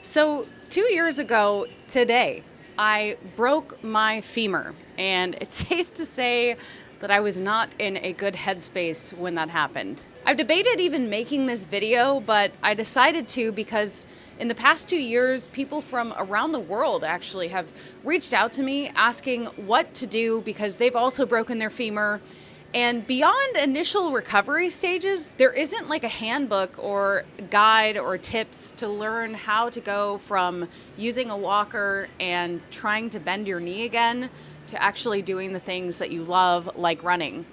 So 2 years ago today, I broke my femur, and it's safe to say that I was not in a good headspace when that happened. I've debated even making this video, but I decided to because in the past 2 years, people from around the world actually have reached out to me asking what to do because they've also broken their femur. And beyond initial recovery stages, there isn't like a handbook or guide or tips to learn how to go from using a walker and trying to bend your knee again to actually doing the things that you love, like running.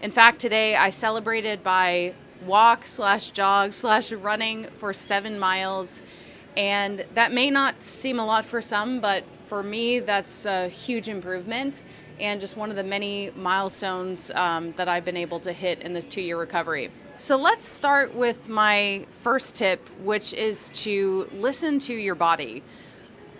In fact, today I celebrated by walk slash jog slash running for 7 miles. And that may not seem a lot for some, but for me, that's a huge improvement and just one of the many milestones that I've been able to hit in this 2-year recovery. So let's start with my first tip, which is to listen to your body.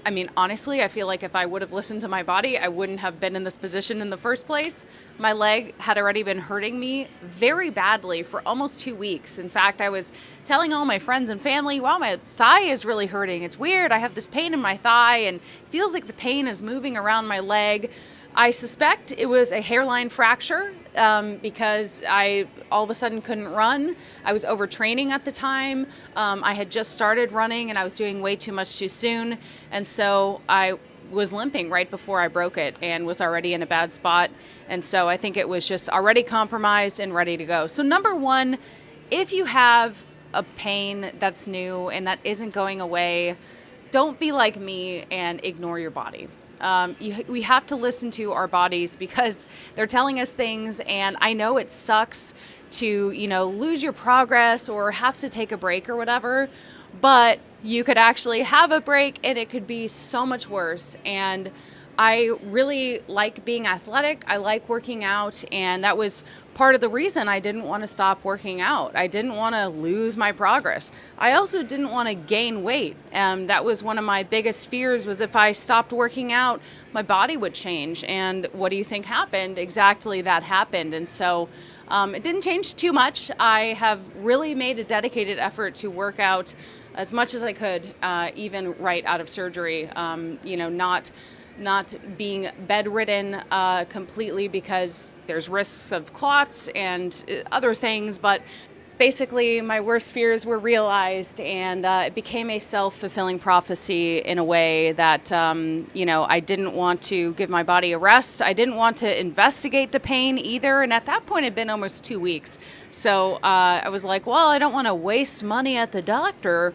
I mean, honestly, I feel like if I would have listened to my body, I wouldn't have been in this position in the first place. My leg had already been hurting me very badly for almost 2 weeks. In fact, I was telling all my friends and family, wow, my thigh is really hurting. It's weird. I have this pain in my thigh and it feels like the pain is moving around my leg. I suspect it was a hairline fracture because I all of a sudden couldn't run. I was overtraining at the time. I had just started running and I was doing way too much too soon. And so I was limping right before I broke it and was already in a bad spot. And so I think it was just already compromised and ready to go. So number one, if you have a pain that's new and that isn't going away, don't be like me and ignore your body. We have to listen to our bodies because they're telling us things, and I know it sucks to, lose your progress or have to take a break or whatever, but you could actually have a break and it could be so much worse. And I really like being athletic. I like working out, and that was part of the reason I didn't want to stop working out. I didn't want to lose my progress. I also didn't want to gain weight. That was one of my biggest fears, was if I stopped working out, my body would change. And what do you think happened? Exactly that happened. And so it didn't change too much. I have really made a dedicated effort to work out as much as I could, even right out of surgery, not being bedridden completely because there's risks of clots and other things. But basically, my worst fears were realized, and it became a self-fulfilling prophecy in a way that, I didn't want to give my body a rest. I didn't want to investigate the pain either. And at that point, it had been almost 2 weeks. So I was like, well, I don't want to waste money at the doctor.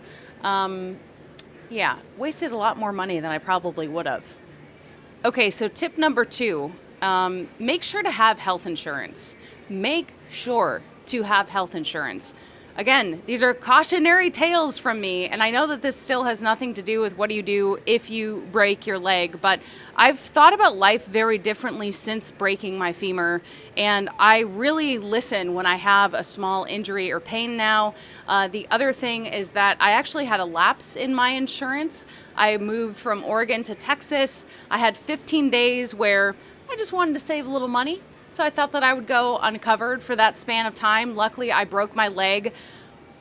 Wasted a lot more money than I probably would have. Okay, so tip number 2, make sure to have health insurance. Make sure to have health insurance. Again, these are cautionary tales from me, and I know that this still has nothing to do with what do you do if you break your leg, but I've thought about life very differently since breaking my femur, and I really listen when I have a small injury or pain now. The other thing is that I actually had a lapse in my insurance. I moved from Oregon to Texas. I had 15 days where I just wanted to save a little money. So I thought that I would go uncovered for that span of time. Luckily, I broke my leg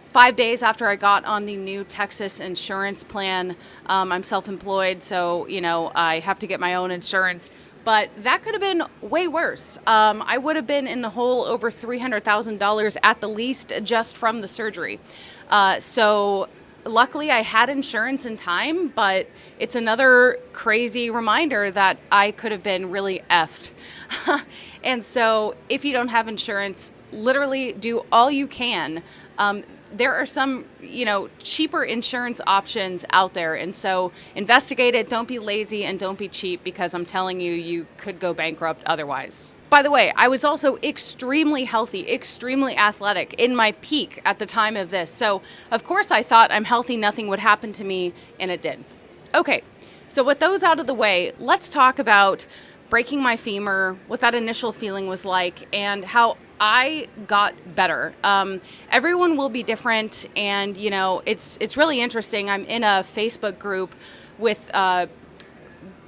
5 days after I got on the new Texas insurance plan. I'm self-employed, so, I have to get my own insurance. But that could have been way worse. I would have been in the hole over $300,000 at the least just from the surgery. So luckily, I had insurance in time, but it's another crazy reminder that I could have been really effed. And so if you don't have insurance, literally do all you can. There are some, cheaper insurance options out there. And so investigate it. Don't be lazy and don't be cheap, because I'm telling you, you could go bankrupt otherwise. By the way, I was also extremely healthy, extremely athletic in my peak at the time of this. So, of course, I thought I'm healthy, nothing would happen to me, and it did. Okay, so with those out of the way, let's talk about breaking my femur, what that initial feeling was like, and how I got better. Everyone will be different, and, it's really interesting. I'm in a Facebook group with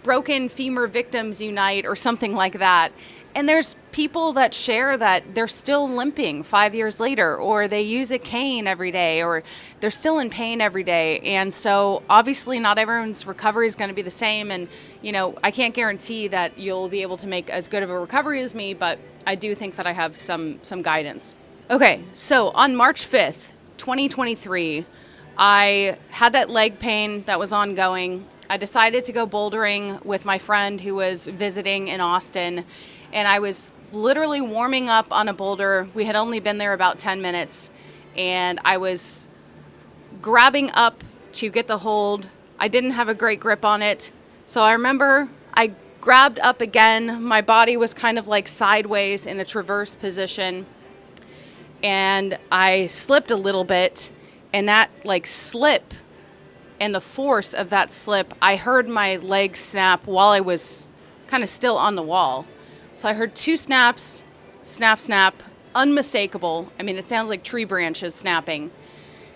Broken Femur Victims Unite or something like that. And there's people that share that they're still limping 5 years later, or they use a cane every day, or they're still in pain every day. And so obviously not everyone's recovery is going to be the same. And, I can't guarantee that you'll be able to make as good of a recovery as me, but I do think that I have some guidance. Okay, so on March 5th, 2023, I had that leg pain that was ongoing. I decided to go bouldering with my friend who was visiting in Austin, and I was literally warming up on a boulder. We had only been there about 10 minutes, and I was grabbing up to get the hold. I didn't have a great grip on it, so I remember I grabbed up again. My body was kind of like sideways in a traverse position, and I slipped a little bit, and that slip and the force of that slip, I heard my leg snap while I was kind of still on the wall. So I heard 2 snaps, snap, snap, unmistakable. I mean, it sounds like tree branches snapping.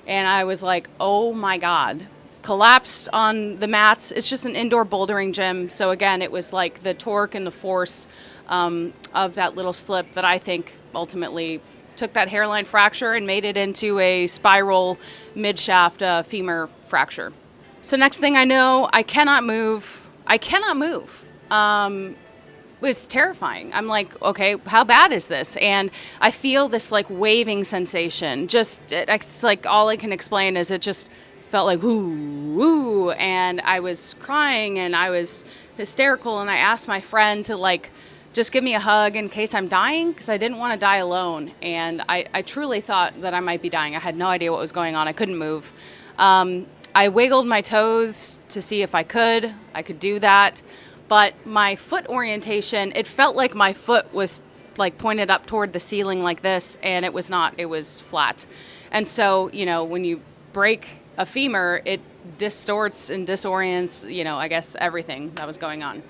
And I was like, oh my God. Collapsed on the mats. It's just an indoor bouldering gym. So again, it was like the torque and the force of that little slip that I think ultimately took that hairline fracture and made it into a spiral mid-shaft femur fracture. So next thing I know, I cannot move. It was terrifying. I'm like, okay, how bad is this? And I feel this waving sensation. It's like all I can explain is it just felt like whoo, and I was crying and I was hysterical, and I asked my friend to just give me a hug in case I'm dying, because I didn't want to die alone. And I truly thought that I might be dying. I had no idea what was going on. I couldn't move. I wiggled my toes to see if I could do that. But my foot orientation, it felt like my foot was pointed up toward the ceiling like this, and it was not. It was flat. And so, when you break a femur, it distorts and disorients, I guess everything that was going on.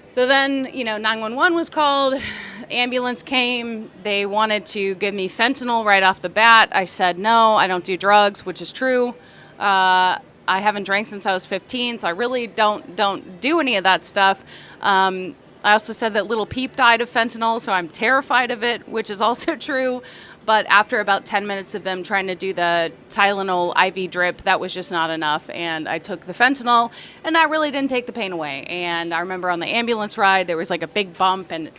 So then, 911 was called, ambulance came, they wanted to give me fentanyl right off the bat. I said, no, I don't do drugs, which is true. I haven't drank since I was 15, so I really don't do any of that stuff. I also said that Little Peep died of fentanyl, so I'm terrified of it, which is also true. But after about 10 minutes of them trying to do the Tylenol IV drip, that was just not enough. And I took the fentanyl, and that really didn't take the pain away. And I remember on the ambulance ride, there was a big bump, and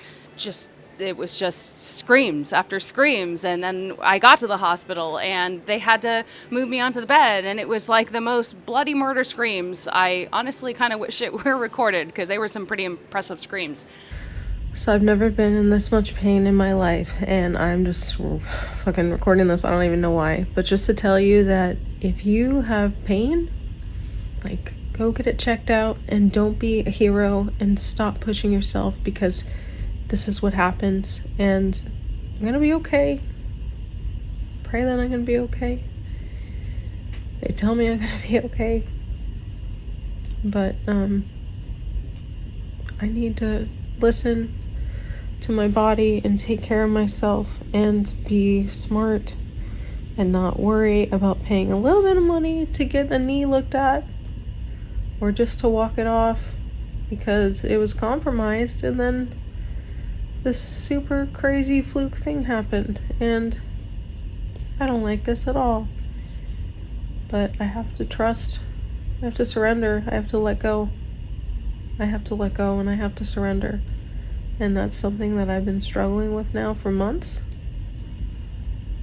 it was just screams after screams. And then I got to the hospital, and they had to move me onto the bed, and it was the most bloody murder screams. I honestly kind of wish it were recorded, because they were some pretty impressive screams. So I've never been in this much pain in my life, and I'm just fucking recording this. I don't even know why. But just to tell you that if you have pain, go get it checked out, and don't be a hero and stop pushing yourself, because this is what happens, and I'm gonna be okay. Pray that I'm gonna be okay. They tell me I'm gonna be okay. But I need to listen to my body and take care of myself and be smart and not worry about paying a little bit of money to get a knee looked at, or just to walk it off because it was compromised, and then this super crazy fluke thing happened, and I don't like this at all. But I have to trust, I have to surrender, I have to let go. I have to let go, and I have to surrender. And that's something that I've been struggling with now for months.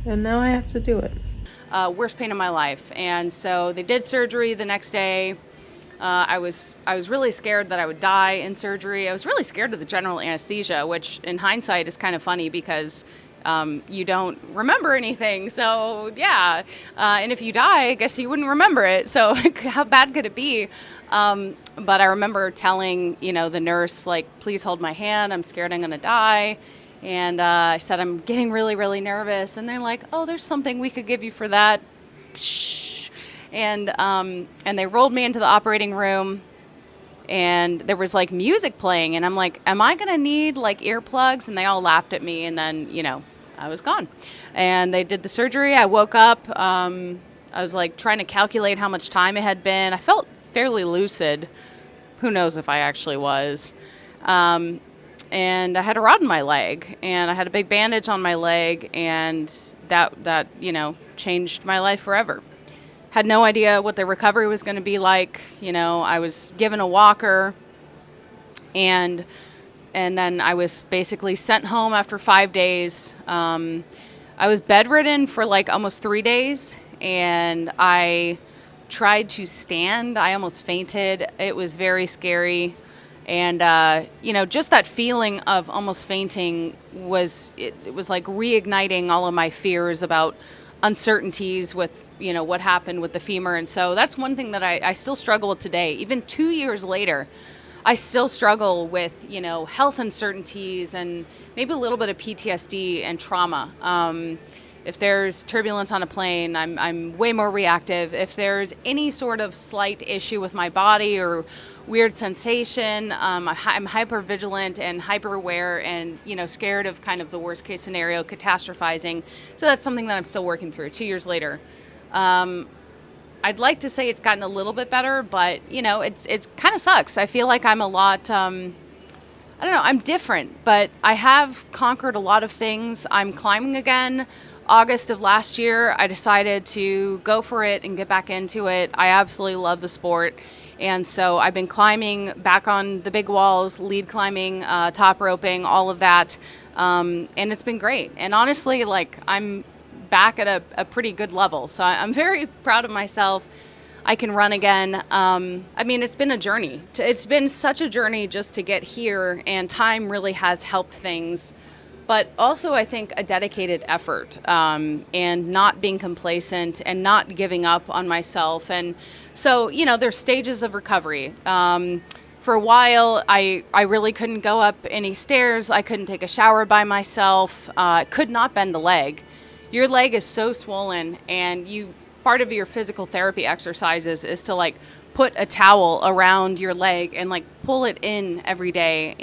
And now I have to do it. Worst pain of my life. And so they did surgery the next day. I was really scared that I would die in surgery. I was really scared of the general anesthesia, which in hindsight is kind of funny because you don't remember anything. So yeah, and if you die, I guess you wouldn't remember it. So how bad could it be? But I remember telling, the nurse, please hold my hand. I'm scared I'm going to die. And I said, I'm getting really, really nervous. And they're like, oh, there's something we could give you for that. Shh. And they rolled me into the operating room, and there was music playing. And I'm like, am I going to need earplugs? And they all laughed at me. And then, I was gone. And they did the surgery. I woke up. I was trying to calculate how much time it had been. I felt fairly lucid. Who knows if I actually was. And and I had a rod in my leg, and I had a big bandage on my leg, and that changed my life forever. Had no idea what the recovery was going to be like. I was given a walker, and then I was basically sent home after 5 days. I was bedridden for like almost 3 days, and I tried to stand. I almost fainted. It was very scary. And, just that feeling of almost fainting was like reigniting all of my fears about uncertainties with, what happened with the femur. And so that's one thing that I still struggle with today. Even 2 years later, I still struggle with, health uncertainties and maybe a little bit of PTSD and trauma. If there's turbulence on a plane, I'm way more reactive. If there's any sort of slight issue with my body or weird sensation, I'm hypervigilant and hyper aware and, scared of kind of the worst case scenario, catastrophizing. So that's something that I'm still working through 2 years later. I'd like to say it's gotten a little bit better, but, it's kind of sucks. I feel like I'm a lot, I don't know, I'm different, but I have conquered a lot of things. I'm climbing again. August of last year, I decided to go for it and get back into it. I absolutely love the sport. And so I've been climbing back on the big walls, lead climbing, top roping, all of that. And it's been great. And honestly, I'm back at a pretty good level. So I'm very proud of myself. I can run again. It's been a journey. It's been such a journey just to get here, and time really has helped things. But also, I think, a dedicated effort, and not being complacent and not giving up on myself. And so, there's stages of recovery. For a while, I really couldn't go up any stairs. I couldn't take a shower by myself. Could not bend the leg. Your leg is so swollen, and part of your physical therapy exercises is to put a towel around your leg and pull it in every day.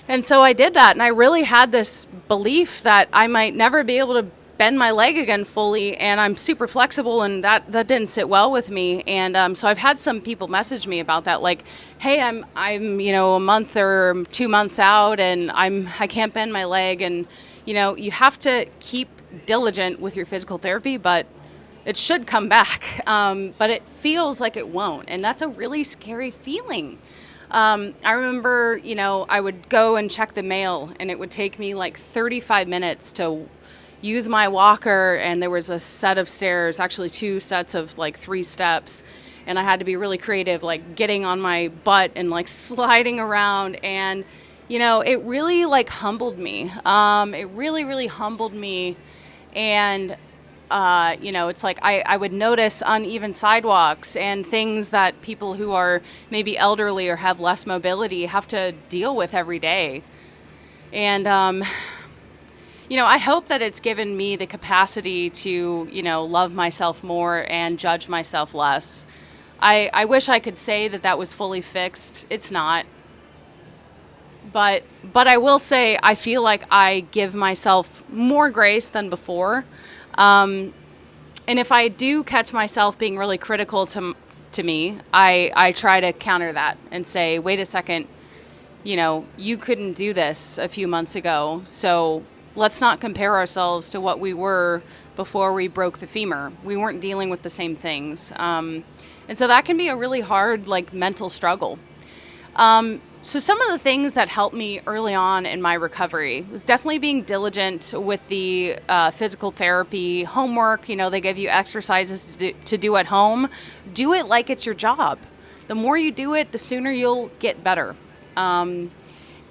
And so I did that, and I really had this belief that I might never be able to bend my leg again fully, and I'm super flexible, and that didn't sit well with me. And so I've had some people message me about that, hey, I'm a month or 2 months out, and I can't bend my leg. And you have to keep diligent with your physical therapy, but it should come back. But it feels like it won't, and that's a really scary feeling. I remember, I would go and check the mail, and it would take me 35 minutes to use my walker, and there was a set of stairs, actually 2 sets of 3 steps, and I had to be really creative, getting on my butt and sliding around, and it really humbled me. It really, really humbled me, and it's I would notice uneven sidewalks and things that people who are maybe elderly or have less mobility have to deal with every day. And, I hope that it's given me the capacity to, love myself more and judge myself less. I wish I could say that was fully fixed. It's not. But I will say I feel like I give myself more grace than before. And if I do catch myself being really critical to me, I try to counter that and say, wait a second, you couldn't do this a few months ago, so let's not compare ourselves to what we were before we broke the femur. We weren't dealing with the same things. And so that can be a really hard, mental struggle. So some of the things that helped me early on in my recovery was definitely being diligent with the physical therapy homework. They give you exercises to do at home. Do it like it's your job. The more you do it, the sooner you'll get better.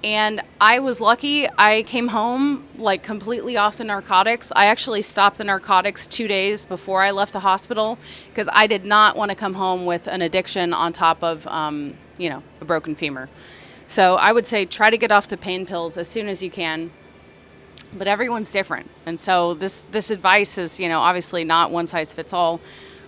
And I was lucky. I came home completely off the narcotics. I actually stopped the narcotics 2 days before I left the hospital because I did not want to come home with an addiction on top of, a broken femur. So I would say try to get off the pain pills as soon as you can. But everyone's different. And so this advice is, obviously not one size fits all.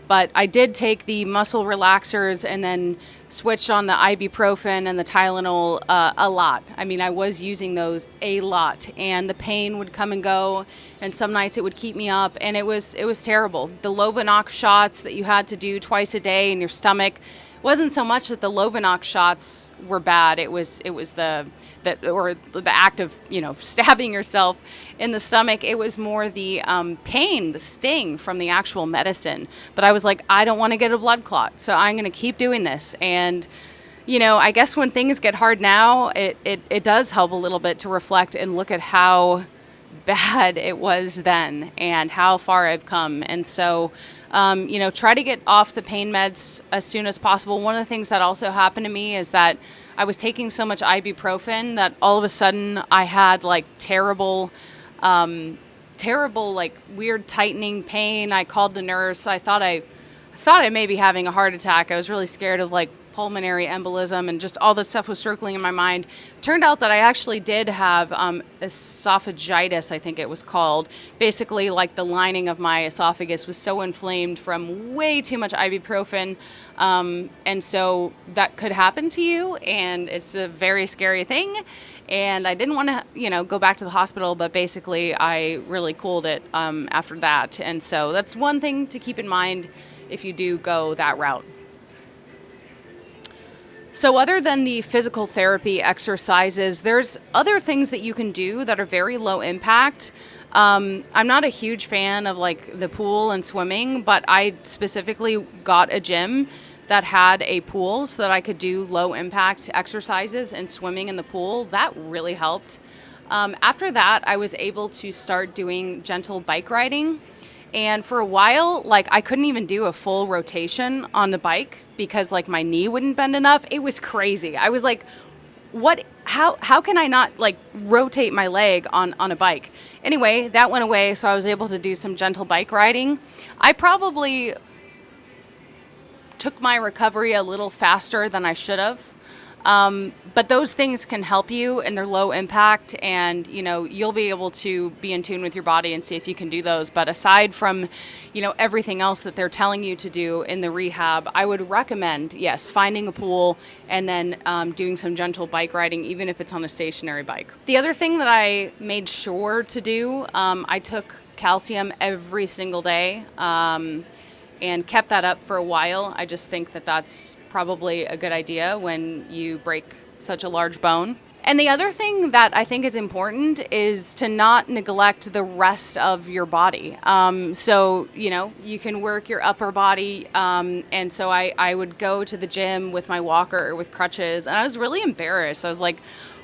But I did take the muscle relaxers and then switched on the ibuprofen and the Tylenol a lot. I was using those a lot, and the pain would come and go, and some nights it would keep me up, and it was terrible. The Lovenox shots that you had to do twice a day in your stomach wasn't so much that the Lovenox shots were bad. It was the act of, stabbing yourself in the stomach. It was more the pain, the sting from the actual medicine. But I was like, I don't want to get a blood clot, so I'm going to keep doing this. And, I guess when things get hard now, it does help a little bit to reflect and look at how bad it was then and how far I've come. And so, try to get off the pain meds as soon as possible. One of the things that also happened to me is that I was taking so much ibuprofen that all of a sudden I had like terrible, like weird tightening pain. I called the nurse. I thought I may be having a heart attack. I was really scared of like pulmonary embolism and just all that stuff was circling in my mind. Turned out that I actually did have esophagitis, I think it was called. Basically, like the lining of my esophagus was so inflamed from way too much ibuprofen. And so that could happen to you, and it's a very scary thing. And I didn't want to, go back to the hospital, but basically I really cooled it after that. And so that's one thing to keep in mind if you do go that route. So other than the physical therapy exercises, there's other things that you can do that are very low impact. I'm not a huge fan of like the pool and swimming, but I specifically got a gym that had a pool so that I could do low impact exercises and swimming in the pool. That really helped. After that, I was able to start doing gentle bike riding. And for a while, like I couldn't even do a full rotation on the bike because like my knee wouldn't bend enough. It was crazy. I was like, how can I not like rotate my leg on a bike? Anyway, that went away. So I was able to do some gentle bike riding. I probably took my recovery a little faster than I should have. But those things can help you and they're low impact, and, you'll be able to be in tune with your body and see if you can do those. But aside from, everything else that they're telling you to do in the rehab, I would recommend, yes, finding a pool and then doing some gentle bike riding, even if it's on a stationary bike. The other thing that I made sure to do, I took calcium every single day. And kept that up for a while. I just think that that's probably a good idea when you break such a large bone. And the other thing that I think is important is to not neglect the rest of your body. So, you can work your upper body. And so I would go to the gym with my walker or with crutches, and I was really embarrassed. I was like,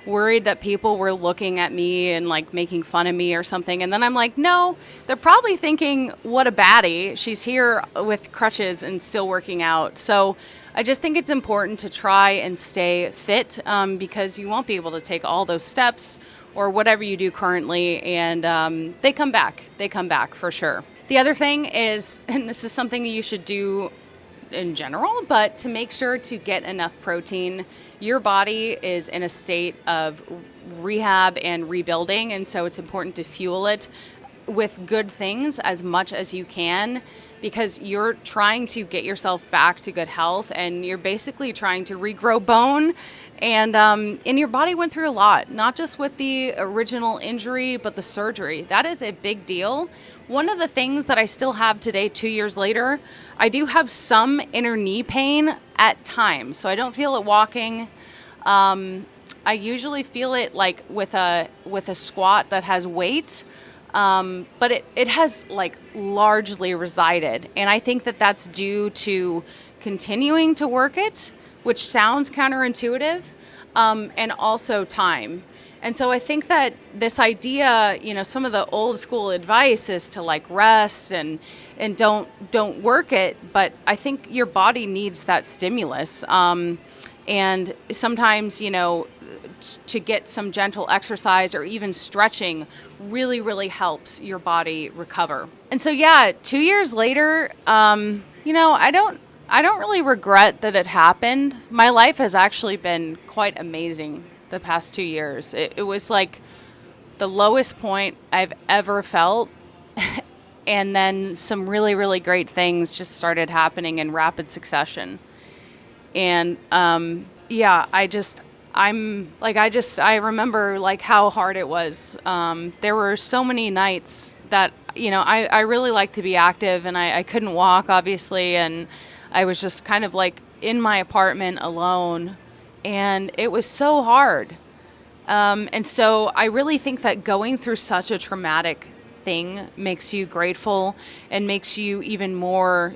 worried that people were looking at me and like making fun of me or something. And then I'm like, no, they're probably thinking, what a baddie. She's here with crutches and still working out. So I just think it's important to try and stay fit because you won't be able to take all those steps or whatever you do currently. And they come back. They come back for sure. The other thing is, and this is something you should do in general, but to make sure to get enough protein. Your body is in a state of rehab and rebuilding, and so it's important to fuel it with good things as much as you can, because you're trying to get yourself back to good health, and you're basically trying to regrow bone. And your body went through a lot, not just with the original injury, but the surgery. That is a big deal. One of the things that I still have today, 2 years later, I do have some inner knee pain at times. So I don't feel it walking. I usually feel it like with a squat that has weight. But it has like largely resided. And I think that that's due to continuing to work it, which sounds counterintuitive, and also time. And so I think that this idea, some of the old school advice is to like rest and don't work it. But I think your body needs that stimulus. And sometimes, to get some gentle exercise or even stretching really, really helps your body recover. And so, 2 years later, I don't really regret that it happened. My life has actually been quite amazing the past 2 years. It was like the lowest point I've ever felt. And then some really, really great things just started happening in rapid succession. And, I remember like how hard it was. There were so many nights that, I really like to be active, and I couldn't walk, obviously. And I was just kind of like in my apartment alone, and it was so hard. And so I really think that going through such a traumatic thing makes you grateful and makes you even more,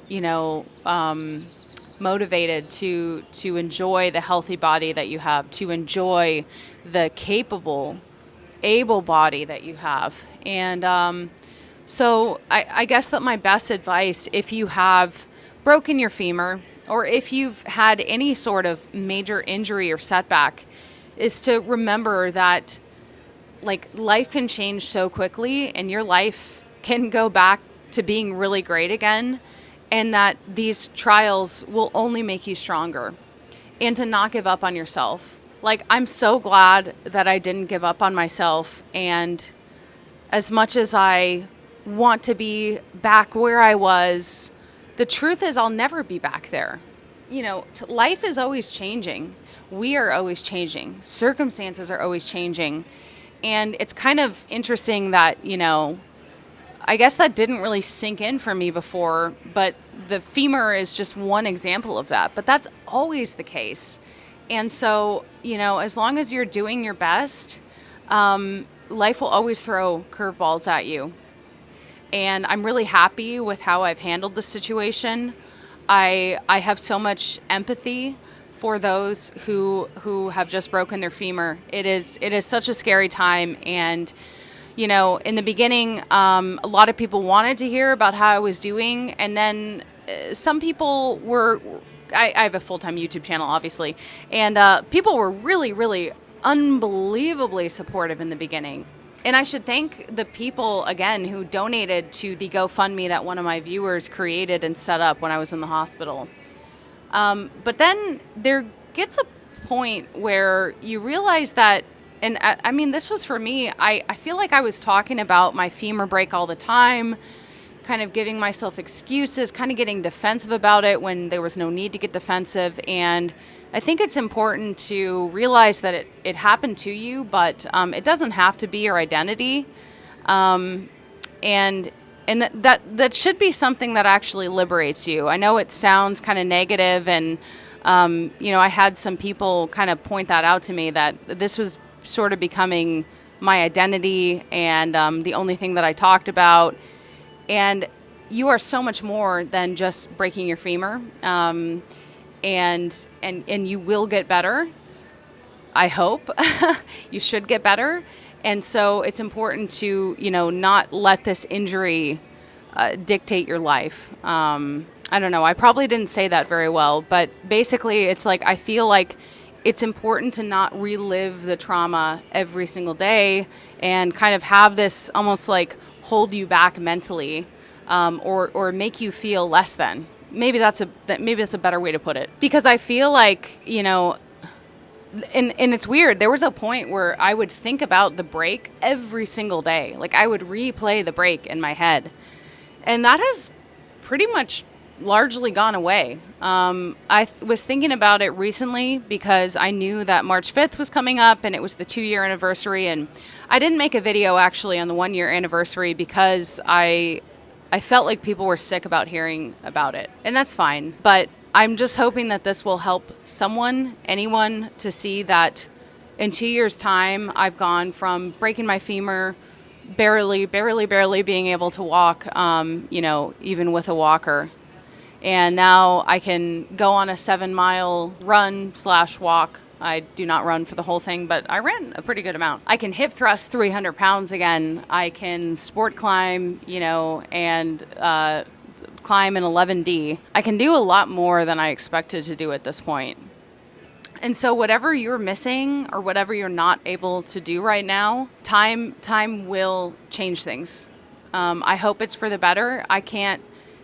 motivated to enjoy the healthy body that you have, to enjoy the capable, able body that you have. And so I guess that my best advice, if you have broken your femur or if you've had any sort of major injury or setback, is to remember that like life can change so quickly and your life can go back to being really great again, and that these trials will only make you stronger, and to not give up on yourself. Like, I'm so glad that I didn't give up on myself, and as much as I want to be back where I was, the truth is I'll never be back there. Life is always changing. We are always changing. Circumstances are always changing. And it's kind of interesting that, I guess that didn't really sink in for me before, but the femur is just one example of that. But that's always the case. And so, as long as you're doing your best, life will always throw curveballs at you. And I'm really happy with how I've handled the situation. I have so much empathy for those who have just broken their femur. It is such a scary time. And, in the beginning, a lot of people wanted to hear about how I was doing. And then some people were, I have a full-time YouTube channel, obviously. And people were really, really unbelievably supportive in the beginning. And I should thank the people, again, who donated to the GoFundMe that one of my viewers created and set up when I was in the hospital. But then there gets a point where you realize that, and I mean, this was for me, I feel like I was talking about my femur break all the time, kind of giving myself excuses, kind of getting defensive about it when there was no need to get defensive. And I think it's important to realize that it happened to you, but it doesn't have to be your identity. And that should be something that actually liberates you. I know it sounds kind of negative, and I had some people kind of point that out to me, that this was sort of becoming my identity and the only thing that I talked about. And you are so much more than just breaking your femur, and you will get better. I hope you should get better. And so it's important to, not let this injury dictate your life. I don't know. I probably didn't say that very well, but basically it's like, I feel like it's important to not relive the trauma every single day and kind of have this almost like hold you back mentally, or make you feel less than. Maybe that's a better way to put it. Because I feel like, and it's weird. There was a point where I would think about the break every single day. Like, I would replay the break in my head. And that has pretty much largely gone away. I was thinking about it recently because I knew that March 5th was coming up and it was the 2-year anniversary. And I didn't make a video actually on the 1-year anniversary because I felt like people were sick about hearing about it. And that's fine. But I'm just hoping that this will help anyone, to see that in 2 years' time, I've gone from breaking my femur, barely being able to walk, even with a walker. And now I can go on a 7-mile run/walk. I do not run for the whole thing, but I ran a pretty good amount. I can hip thrust 300 pounds again. I can sport climb, and climb an 11D. I can do a lot more than I expected to do at this point. And so whatever you're missing or whatever you're not able to do right now, time will change things. I hope it's for the better. I can't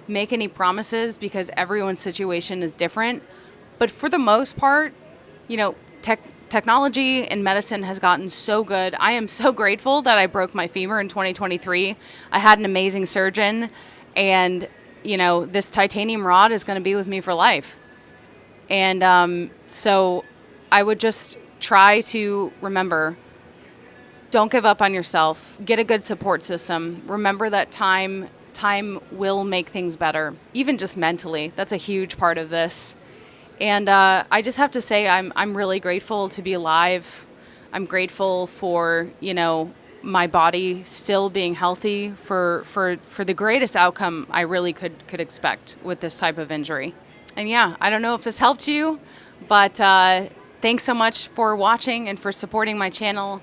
make any promises because everyone's situation is different. But for the most part, technology and medicine has gotten so good. I am so grateful that I broke my femur in 2023. I had an amazing surgeon, and this titanium rod is going to be with me for life. And so I would just try to remember, don't give up on yourself. Get a good support system. Remember that time time will make things better, even just mentally. That's a huge part of this. And I just have to say, I'm really grateful to be alive. I'm grateful for, my body still being healthy for the greatest outcome I really could expect with this type of injury. And yeah, I don't know if this helped you, but thanks so much for watching and for supporting my channel.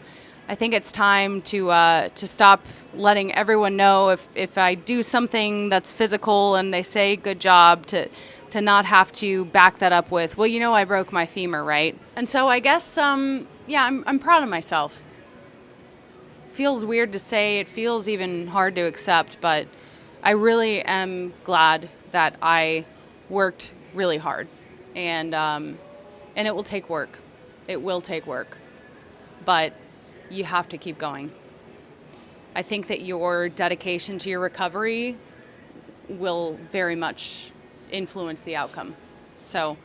I think it's time to stop letting everyone know if I do something that's physical and they say good job, to not have to back that up with, well, I broke my femur, right? And so I guess, I'm proud of myself. Feels weird to say, it feels even hard to accept, but I really am glad that I worked really hard, and it will take work. It will take work, but you have to keep going. I think that your dedication to your recovery will very much influence the outcome. So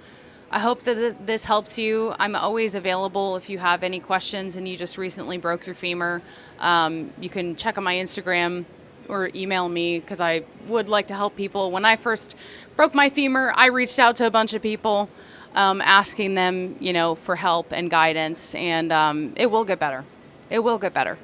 I hope that this helps you. I'm always available if you have any questions and you just recently broke your femur. You can check on my Instagram or email me, because I would like to help people. When I first broke my femur, I reached out to a bunch of people asking them, for help and guidance, and it will get better. It will get better.